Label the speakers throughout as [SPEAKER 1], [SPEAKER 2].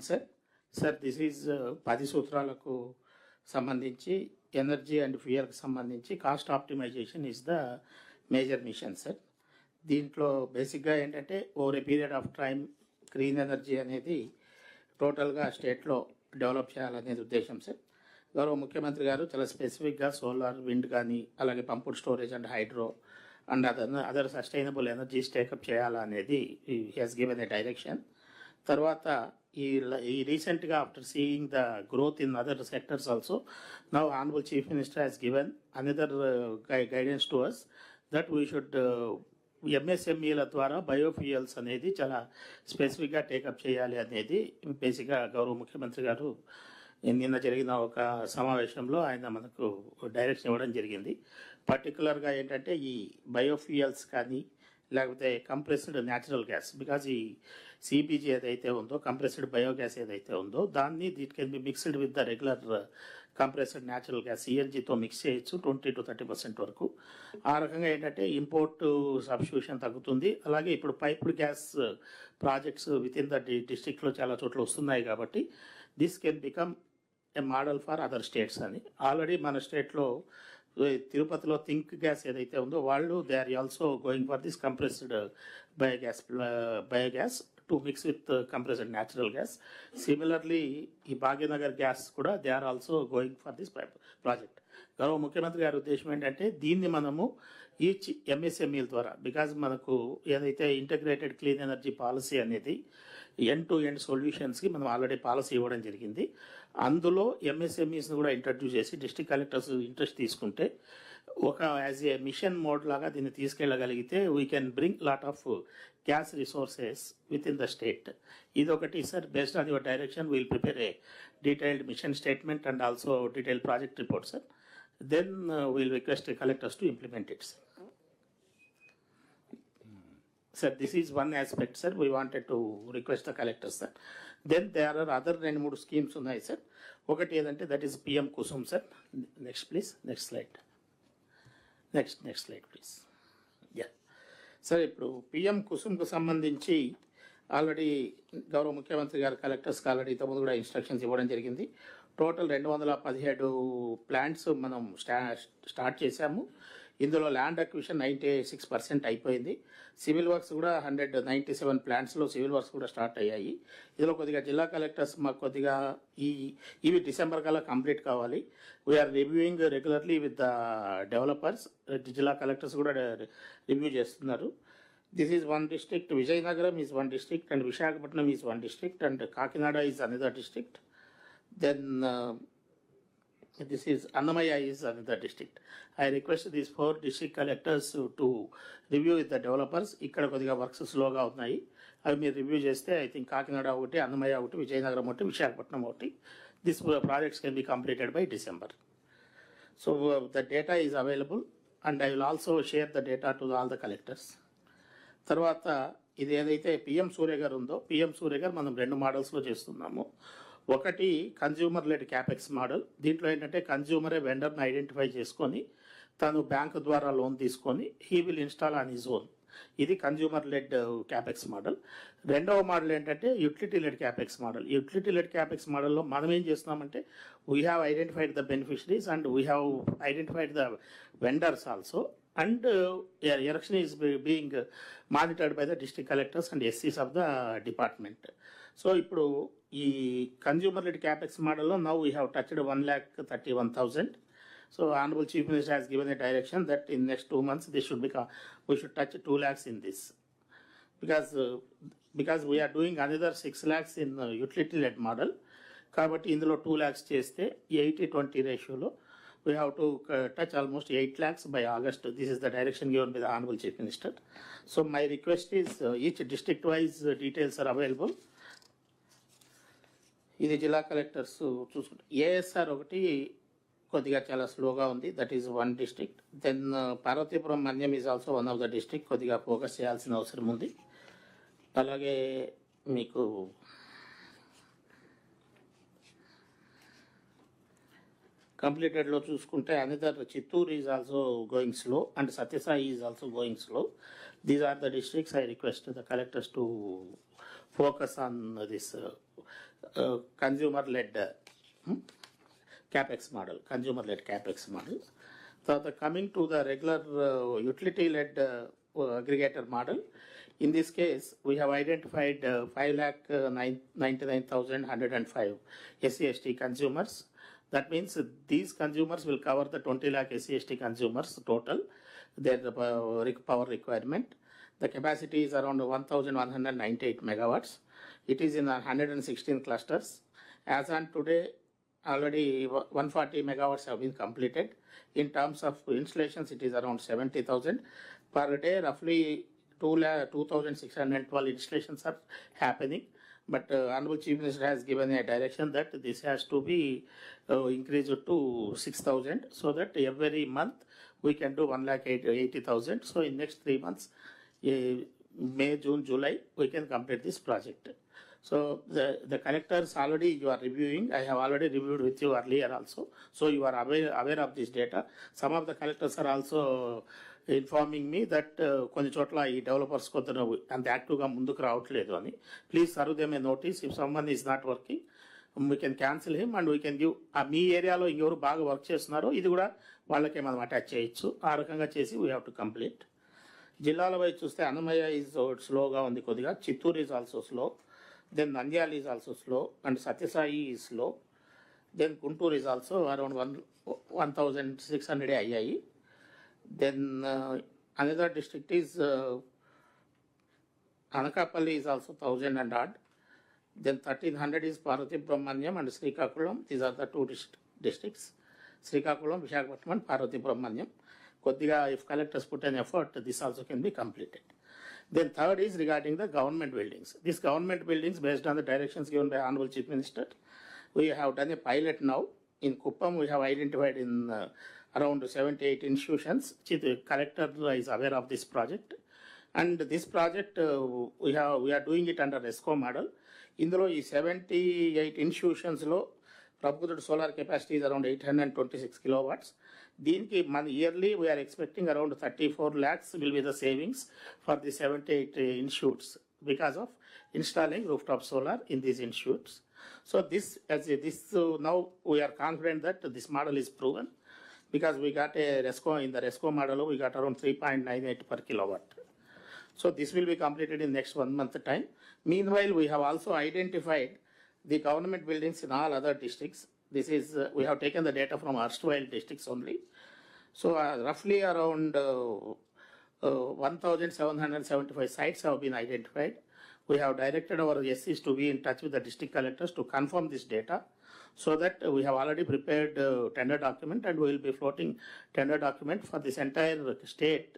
[SPEAKER 1] Sir. Sir this is 10 సూత్రాలకు సంబంధించి energy and ఫ్యూయల్కి సంబంధించి cost optimization is the major mission sir. దీంట్లో బేసిక్గా ఏంటంటే over a period of time green energy అనేది టోటల్గా స్టేట్లో డెవలప్ చేయాలనేది ఉద్దేశం సార్. గౌరవ ముఖ్యమంత్రి గారు చాలా స్పెసిఫిక్గా సోలార్, విండ్ కానీ అలాగే pumped storage and hydro and other sustainable energies take up చేయాలనేది he has given a direction. తర్వాత ఈ రీసెంట్గా after seeing the growth in other sectors also now honourable chief minister has given another guidance to us that we should ఎంఎస్ఎంఈల ద్వారా biofuels అనేది చాలా స్పెసిఫిక్గా take up చేయాలి అనేది బేసిక్గా గౌరవ ముఖ్యమంత్రి గారు నిన్న జరిగిన ఒక సమావేశంలో ఆయన మనకు డైరెక్షన్ ఇవ్వడం జరిగింది. పర్టికులర్గా ఏంటంటే ఈ బయోఫ్యూయల్స్ కానీ లేకపోతే కంప్రెస్డ్ న్యాచురల్ గ్యాస్, బికాజ్ ఈ సిపిజి ఏదైతే ఉందో కంప్రెస్డ్ బయోగ్యాస్ ఏదైతే ఉందో దాన్ని it can be mixed with the regular compressed natural gas సిఎన్జితో మిక్స్ చేయొచ్చు 20 to 30% వరకు. ఆ రకంగా ఏంటంటే ఇంపోర్ట్ సబ్స్టిట్యూషన్ తగ్గుతుంది. అలాగే ఇప్పుడు piped gas projects with in the డిస్ట్రిక్ట్లో చాలా చోట్ల వస్తున్నాయి కాబట్టి this can become a model for other states అని. ఆల్రెడీ మన స్టేట్లో తిరుపతిలో థింక్ గ్యాస్ ఏదైతే ఉందో వాళ్ళు they are also going for this compressed biogas to mix with compressed natural gas. Similarly ఈ భాగ్యనగర్ గ్యాస్ కూడా they are also going for this project. గౌరవ ముఖ్యమంత్రి గారి ఉద్దేశం ఏంటంటే దీన్ని మనము ఈచ్ ఎంఎస్ఎంఈల ద్వారా, బికాజ్ మనకు ఏదైతే ఇంటగ్రేటెడ్ క్లీన్ ఎనర్జీ పాలసీ అనేది ఎండ్ టు ఎండ్ సొల్యూషన్స్కి మనం ఆల్రెడీ పాలసీ ఇవ్వడం జరిగింది. అందులో ఎంఎస్ఎంఈస్ని కూడా ఇంట్రడ్యూస్ చేసి డిస్ట్రిక్ట్ కలెక్టర్స్ ఇంట్రెస్ట్ తీసుకుంటే ఒక యాజ్ ఏ మిషన్ మోడ్ లాగా దీన్ని తీసుకెళ్ళగలిగితే we can bring lot of gas resources with in the state. ఇదొకటి sir. Based on your direction we'll prepare a detailed mission statement and also detailed project report sir. Then we'll request collectors to implement it sir. Sir, this is one aspect, sir. We wanted to request the collectors, sir. Then there are other 2-3 schemes ఉన్నాయి sir. ఒకటి ఏదంటే that is PM Kusum sir. Next please, next slide, next slide please. Yeah sir, ఇప్పుడు PM కుసుమ్కు సంబంధించి already గౌరవ ముఖ్యమంత్రి గారు కలెక్టర్స్కి already ఇంతకుముందు కూడా ఇన్స్ట్రక్షన్స్ ఇవ్వడం జరిగింది. టోటల్ 217 ప్లాంట్స్ మనం స్టార్ట్ చేశాము. ఇందులో ల్యాండ్ అక్విజిషన్ 96% అయిపోయింది. సివిల్ వర్క్స్ కూడా 197 ప్లాంట్స్లో సివిల్ వర్క్స్ కూడా స్టార్ట్ అయ్యాయి. ఇందులో కొద్దిగా జిల్లా కలెక్టర్స్ మాకు కొద్దిగా ఇవి డిసెంబర్ కల్లా కంప్లీట్ కావాలి. We are reviewing regularly with the developers. జిల్లా కలెక్టర్స్ కూడా రివ్యూ చేస్తున్నారు. This is one district. Vizianagaram is one district and Visakhapatnam is one district and Kakinada is another district. Then this is Annamaya is another district. I request these 4 district collectors to review with the developers. ఇక్కడ కొద్దిగా works స్లోగా ఉన్నాయి. అవి మీరు review చేస్తే I think Kakinada ఒకటి, అన్నమయ్య ఒకటి, విజయనగరం ఒకటి, విశాఖపట్నం ఒకటి, this projects can be completed by December. So the data is available and I will also share the data to all the collectors. తర్వాత ఇది ఏదైతే పిఎం సూర్య గారు ఉందో, పిఎం సూర్య గారు మనం 2 మోడల్స్లో చేస్తున్నాము. ఒకటి కన్జ్యూమర్ లెడ్ క్యాపెక్స్ మోడల్. దీంట్లో ఏంటంటే కన్జ్యూమరే వెండర్ని ఐడెంటిఫై చేసుకొని తను బ్యాంకు ద్వారా లోన్ తీసుకొని he will install on his own. ఇది కన్జ్యూమర్ లెడ్ క్యాపెక్స్ మోడల్. రెండవ మోడల్ ఏంటంటే utility led capex model. Utility led capex మోడల్లో మనం ఏం చేస్తున్నామంటే we have identified the beneficiaries and we have identified the vendors also and erection is being monitored by the district collectors and SCs of the department. So ఇప్పుడు ఈ consumer led capex మోడల్లో now we have touched 1,31,000. So honorable chief minister has given a direction that in next 2 months this should become, we should touch 2 lakhs in this, because we are doing another 6 lakhs in utility led model. కాబట్టి ఇందులో 2 lakhs చేస్తే 80-20 రేషియోలో we have to touch almost 8 lakhs by August. This is the direction given by the Honorable Chief Minister. So my request is each district wise details are available. ఇది జిల్లా collectors చూసుకుంటే ASR ఒకటి కొద్దిగా చాలా స్లోగా ఉంది. That is one district. Then Parvathipuram Manyam is also one of the district. కొద్దిగా focus చేయాల్సిన అవసరం ఉంది. అలాగే మీకు కంప్లీటెడ్లో చూసుకుంటే another Chittoor is also going slow and Sathya Sai is also going slow. These are the districts. I request the collectors to focus on this consumer-led CapEx model, consumer-led CapEx model. So coming to the regular utility-led aggregator model, in this case, we have identified 5,99,105 SC/ST consumers. That means these consumers will cover the 20 lakh SC/ST consumers total, their power requirement. The capacity is around 1,198 megawatts. It is in 116 clusters. As on today, already 140 megawatts have been completed. In terms of installations, it is around 70,000 per day. Roughly 2,612 installations are happening. But Honorable Chief Minister has given a direction that this has to be increased to 6,000, so that every month we can do 1,80,000. So in next 3 months, May, June, July, we can complete this project. So the collectors already you are reviewing. I have already reviewed with you earlier also. So you are aware of this data. Some of the collectors are also informing me that కొన్ని చోట్ల ఈ developers కొంత అంత యాక్టివ్గా ముందుకు రావట్లేదు అని. Please serve them a notice. If someone is not working, we can cancel him and we can give. మీ ఏరియాలో ఇంకెవరు బాగా వర్క్ చేస్తున్నారో ఇది కూడా వాళ్ళకే మనం అటాచ్ చేయొచ్చు. ఆ రకంగా చేసి వీ హ్యావ్ టు కంప్లీట్. జిల్లాల వైపు చూస్తే అన్నమయ్య ఈజ్ స్లోగా ఉంది కొద్దిగా. Chittoor is also slow. Then Nandyal is also slow, and Satyasai is slow. Then Guntur is also around 1,600 II. Then another district is Anakapalli is also 1,000 and odd. Then 1,300 is Parvati Brahmanyam and Srikakulam. These are the two districts. Srikakulam, Visakhapatnam and Parvati Brahmanyam. Koddiga, if collectors put an effort, this also can be completed. Then third is regarding the government buildings. These government buildings, based on the directions given by Honorable Chief Minister, we have done a pilot now. In Kuppam, we have identified in around 78 institutions. Chief Collector is aware of this project. And this project, we are doing it under RESCO model. In the 78 institutions, proposed solar capacity is around 826 kilowatts. దీనికి మన yearly we are expecting around 34 lakhs will be the savings for the 78 institutes because of installing rooftop solar in these institutes. So now we are confident that this model is proven, because we got a RESCO, in the RESCO model we got around 3.98 per kilowatt. So this will be completed in next 1 month time. Meanwhile, we have also identified the government buildings in all other districts. This is, we have taken the data from erstwhile districts only. So roughly around 1,775 sites have been identified. We have directed our SCs to be in touch with the district collectors to confirm this data, so that we have already prepared tender document, and we will be floating tender document for this entire state,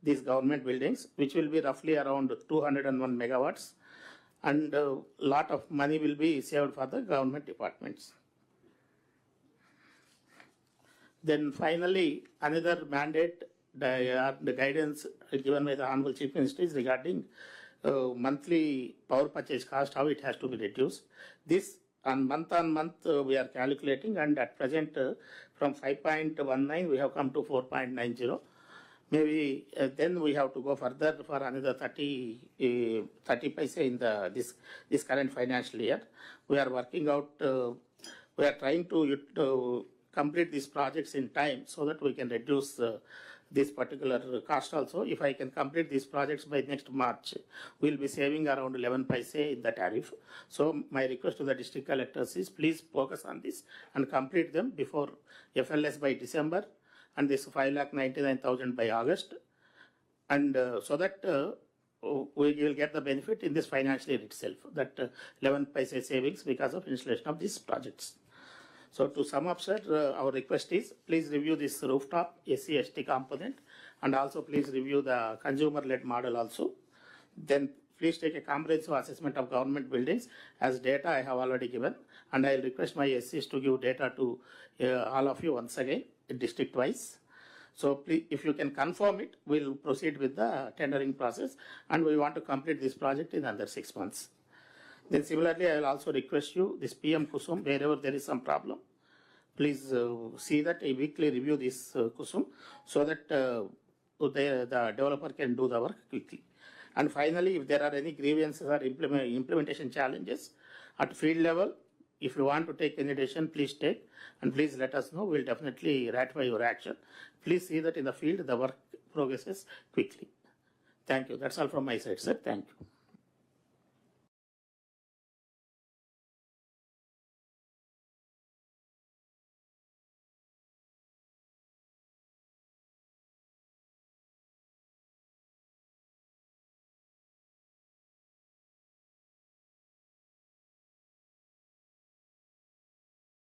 [SPEAKER 1] these government buildings, which will be roughly around 201 megawatts, and lot of money will be saved for the government departments. Then finally, another mandate, the guidance given by the Honorable Chief Minister is regarding monthly power purchase cost, how it has to be reduced. This on month we are calculating, and at present from 5.19 we have come to 4.90. Maybe then we have to go further for another 30 paise in this current financial year. We are working out, we are trying to complete these projects in time, so that we can reduce this particular cost also. If I can complete these projects by next March, we'll be saving around 11 paise in the tariff. So my request to the district collectors is, please focus on this and complete them before FLS by December, and this 5,99,000 by August, and so that we will get the benefit in this financial year itself, that 11 paise savings because of installation of these projects. So to sum up, sir, our request is, please review this rooftop SC/ST component, and also please review the consumer-led model also. Then please take a comprehensive assessment of government buildings, as data I have already given, and I will request my SCs to give data to all of you once again, district wise. So please, if you can confirm it, we'll proceed with the tendering process, and we want to complete this project in under 6 months. Then similarly, I will also request you, this PM Kusum, wherever there is some problem, please see that a weekly review this Kusum, so that the developer can do the work quickly. And finally, if there are any grievances or implementation challenges, At field level, if you want to take any decision, please take, and please let us know. We'll definitely ratify your action. Please see that in the field the work progresses quickly. Thank you. That's all from my side, sir. Thank you.